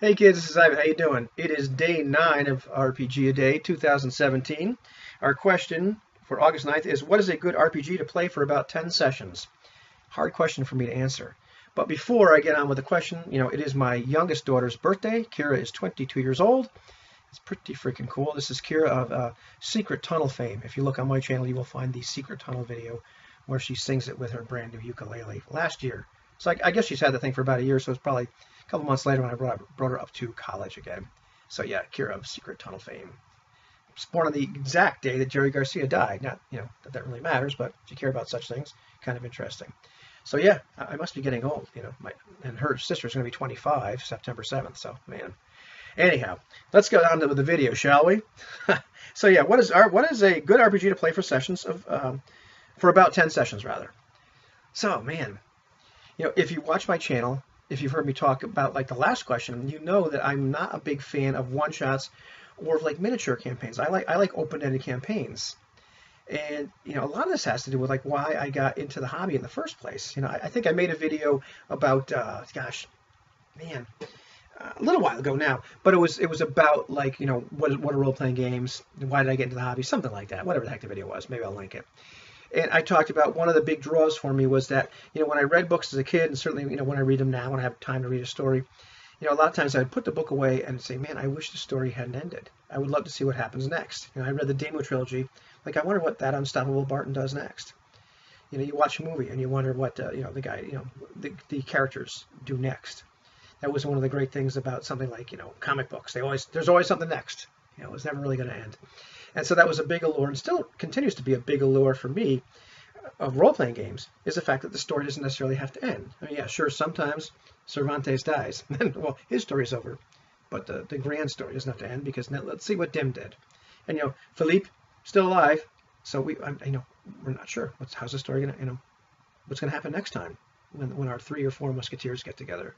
Hey kids, this is Ivan. How you doing? It is day 9 of RPG A Day 2017. Our question for August 9th is, what is a good RPG to play for about 10 sessions? Hard question for me to answer. But before I get on with the question, it is my youngest daughter's birthday. Kira is 22 years old. It's pretty freaking cool. This is Kira of Secret Tunnel fame. If you look on my channel, you will find the Secret Tunnel video where she sings it with her brand new ukulele last year. So I guess she's had the thing for about a year, so it's probably a couple months later when I brought her up to college again. So yeah, Kira of Secret Tunnel fame. She was born on the exact day that Jerry Garcia died. Not, that really matters, but if you care about such things, kind of interesting. So yeah, I must be getting old, and her sister's going to be 25, September 7th. So man. Anyhow, let's go on with the video, shall we? So yeah, what is a good RPG to play for sessions for about 10 sessions rather? So man, if you watch my channel, if you've heard me talk about like the last question, you know that I'm not a big fan of one shots or of like miniature campaigns. I like open-ended campaigns. And a lot of this has to do with like why I got into the hobby in the first place. I think I made a video about gosh, man, a little while ago now, but it was about like what are role-playing games, why did I get into the hobby, something like that, whatever the heck the video was. Maybe I'll link it. And I talked about one of the big draws for me was that when I read books as a kid, and certainly when I read them now when I have time to read a story, a lot of times I would put the book away and say, man, I wish the story hadn't ended. I would love to see what happens next. I read the Demo trilogy, like I wonder what that unstoppable Barton does next. You watch a movie and you wonder what the guy, the characters do next. That was one of the great things about something like comic books. There's always something next. It's never really going to end. And so that was a big allure, and still continues to be a big allure for me of role-playing games, is the fact that the story doesn't necessarily have to end. I mean, yeah, sure, sometimes Cervantes dies, and well, his story's over, but the grand story doesn't have to end because now let's see what Dim did. And Philippe still alive, so we're not sure how's the story gonna what's gonna happen next time when our 3 or 4 musketeers get together.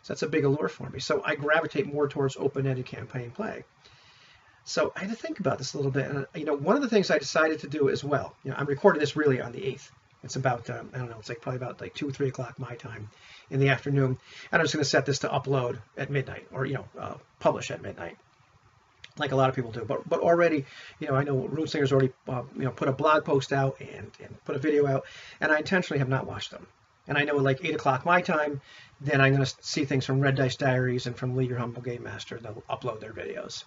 So that's a big allure for me. So I gravitate more towards open-ended campaign play. So I had to think about this a little bit, and one of the things I decided to do as well. I'm recording this really on the 8th. It's about I don't know. It's like probably about like 2 or 3 o'clock my time in the afternoon, and I'm just going to set this to upload at midnight, or publish at midnight, like a lot of people do. But already, I know RuneSlinger's already put a blog post out and put a video out, and I intentionally have not watched them. And I know at like 8 o'clock my time, then I'm going to see things from Red Dice Diaries and from Lee Your Humble Game Master. They'll upload their videos.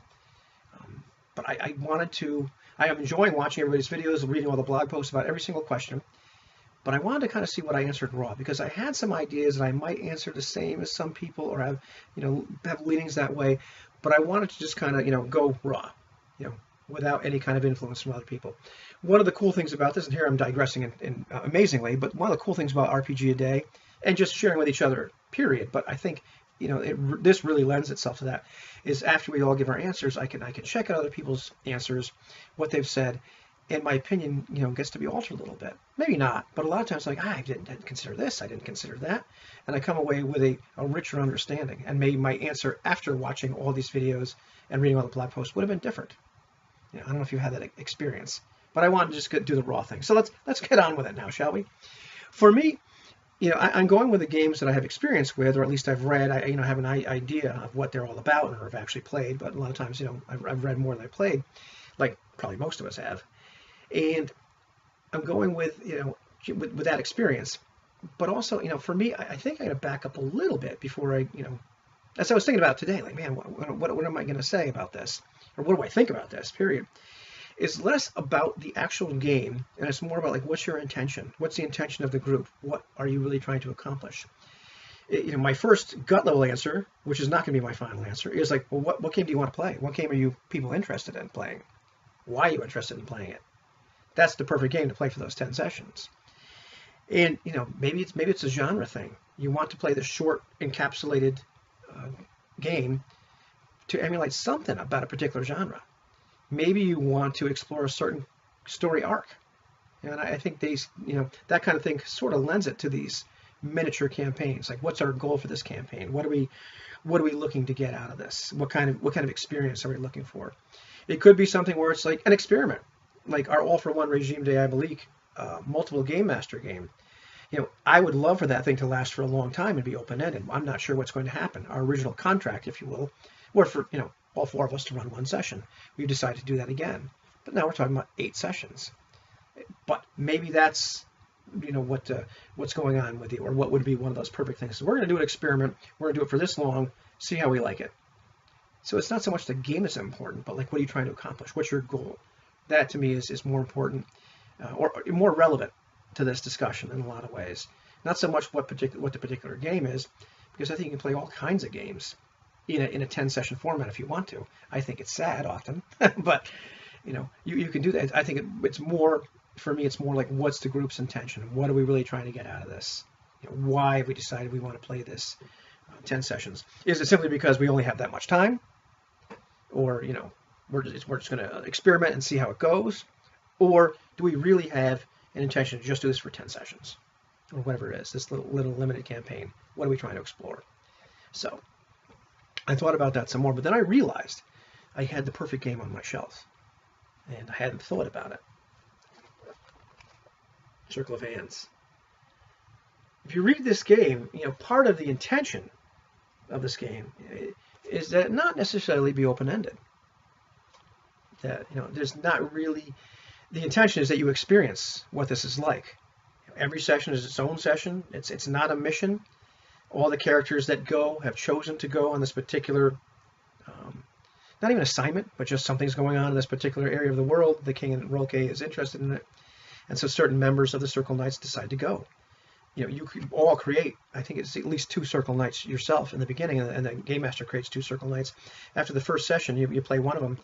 But I am enjoying watching everybody's videos, reading all the blog posts about every single question. But I wanted to kind of see what I answered raw, because I had some ideas that I might answer the same as some people or have leanings that way. But I wanted to just kind of, go raw, without any kind of influence from other people. One of the cool things about this, and here I'm digressing amazingly, but one of the cool things about RPG A Day and just sharing with each other, period. But I think this really lends itself to that, is after we all give our answers, I can check out other people's answers, what they've said, and my opinion gets to be altered a little bit. Maybe not, but a lot of times like, I didn't consider this, I didn't consider that, and I come away with a richer understanding, and maybe my answer after watching all these videos and reading all the blog posts would have been different. I don't know if you had that experience, but I wanted to just do the raw thing. So let's get on with it now, shall we? For me, I'm going with the games that I have experience with, or at least I've read. I have an idea of what they're all about, or I've actually played. But a lot of times, I've read more than I've played, like probably most of us have. And I'm going with with that experience. But also, for me, I think I got to back up a little bit before as I was thinking about today, like, man, what am I going to say about this, or what do I think about this? Period. Is less about the actual game, and it's more about like, what's your intention? What's the intention of the group? What are you really trying to accomplish? My first gut level answer, which is not going to be my final answer, is like, well, what game do you want to play? What game are you people interested in playing? Why are you interested in playing it? That's the perfect game to play for those 10 sessions. And maybe it's a genre thing. You want to play the short, encapsulated game to emulate something about a particular genre. Maybe you want to explore a certain story arc. And I think that kind of thing sort of lends it to these miniature campaigns. Like, what's our goal for this campaign? What are we looking to get out of this? What kind of experience are we looking for? It could be something where it's like an experiment, like our All for One Regime de Ibalik multiple game master game. I would love for that thing to last for a long time and be open-ended. I'm not sure what's going to happen. Our original contract, if you will, was for all four of us to run one session. We've decided to do that again, but now we're talking about 8 sessions. But maybe that's what's going on with you, or what would be one of those perfect things. So we're going to do an experiment. We're going to do it for this long, see how we like it. So it's not so much the game that's important, but like, what are you trying to accomplish? What's your goal? That to me is more important, or more relevant to this discussion in a lot of ways. Not so much what the particular game is, because I think you can play all kinds of games in a 10-session format if you want to. I think it's sad often, but you can do that. I think it's more, for me, it's more like, what's the group's intention? What are we really trying to get out of this? Why have we decided we want to play this 10 sessions? Is it simply because we only have that much time? Or, we're just going to experiment and see how it goes? Or do we really have an intention to just do this for 10 sessions? Or whatever it is, this little limited campaign. What are we trying to explore? So I thought about that some more, but then I realized I had the perfect game on my shelf, and I hadn't thought about it. Circle of Hands. If you read this game, part of the intention of this game is that it not necessarily be open-ended. That there's not really, the intention is that you experience what this is like. Every session is its own session. It's not a mission. All the characters that go have chosen to go on this particular, not even assignment, but just something's going on in this particular area of the world. The king in Roll K is interested in it, and so certain members of the Circle Knights decide to go. You could all create, I think it's at least 2 Circle Knights yourself in the beginning, and the Game Master creates 2 Circle Knights. After the first session, you play one of them.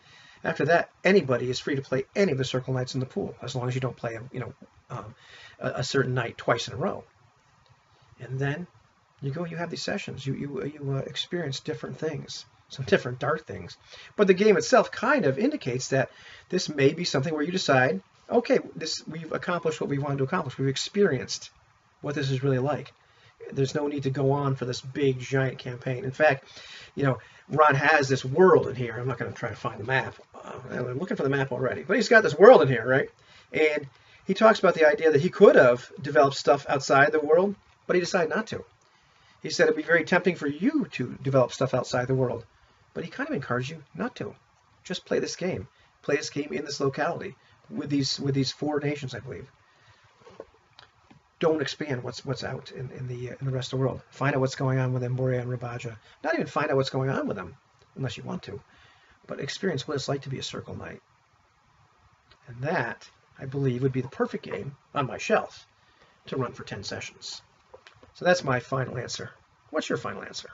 After that, anybody is free to play any of the Circle Knights in the pool, as long as you don't play a certain knight twice in a row. And then you have these sessions. You experience different things, some different dark things. But the game itself kind of indicates that this may be something where you decide, okay, we've accomplished what we wanted to accomplish. We've experienced what this is really like. There's no need to go on for this big, giant campaign. In fact, Ron has this world in here. I'm not going to try to find the map. I'm looking for the map already. But he's got this world in here, right? And he talks about the idea that he could have developed stuff outside the world, but he decided not to. He said it'd be very tempting for you to develop stuff outside the world, but he kind of encouraged you not to. Just play this game. Play this game in this locality with these 4 nations, I believe. Don't expand what's out in the rest of the world. Find out what's going on with Emboria and Rabaja. Not even find out what's going on with them, unless you want to, but experience what it's like to be a Circle Knight. And that, I believe, would be the perfect game on my shelf to run for 10 sessions. So that's my final answer. What's your final answer?